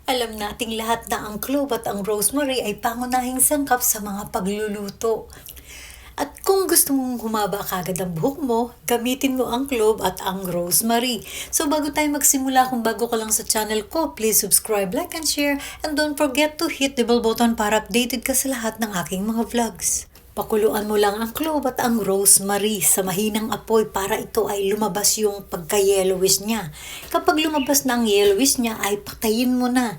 Alam nating lahat na ang clove at ang rosemary ay pangunahing sangkap sa mga pagluluto. At kung gusto mong humaba kagad ang buhok mo, gamitin mo ang clove at ang rosemary. So bago tayo magsimula, kung bago ka lang sa channel ko, please subscribe, like, and share. And don't forget to hit the bell button para updated ka sa lahat ng aking mga vlogs. Pakuluan mo lang ang clove at ang rosemary sa mahinang apoy para ito ay lumabas yung pagka-yellowish niya. Kapag lumabas na ang yellowish niya ay patayin mo na.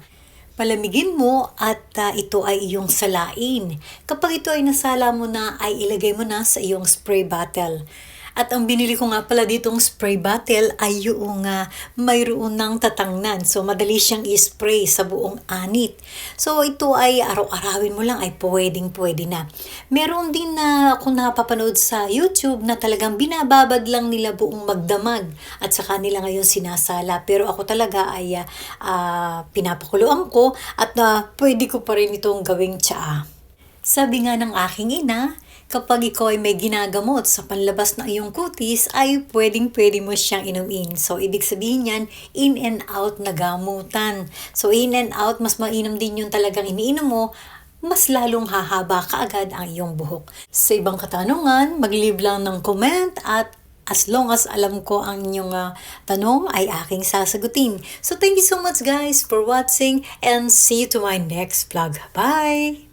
Palamigin mo at ito ay iyong salain. Kapag ito ay nasala mo na ay ilagay mo na sa iyong spray bottle. At ang binili ko nga pala ditong spray bottle ay yung mayroon ng tatangnan. So, madali siyang i-spray sa buong anit. So, ito ay araw-arawin mo lang ay pwedeng-pwede na. Meron din na kung napapanood sa YouTube na talagang binababad lang nila buong magdamag. At saka nila ngayon sinasala. Pero ako talaga ay pinapakuluan ko at pwede ko pa rin itong gawing tsaa. Sabi nga ng aking ina, kapag ikaw ay may ginagamot sa panlabas na iyong kutis, ay pwedeng-pwede mo siyang inumin. So, ibig sabihin yan, in and out na gamutan. So, in and out, mas mainam din yung talagang iniinom mo, mas lalong hahaba kaagad ang iyong buhok. Sa ibang katanungan, mag-leave lang ng comment at as long as alam ko ang inyong tanong ay aking sasagutin. So, thank you so much guys for watching and see you to my next vlog. Bye!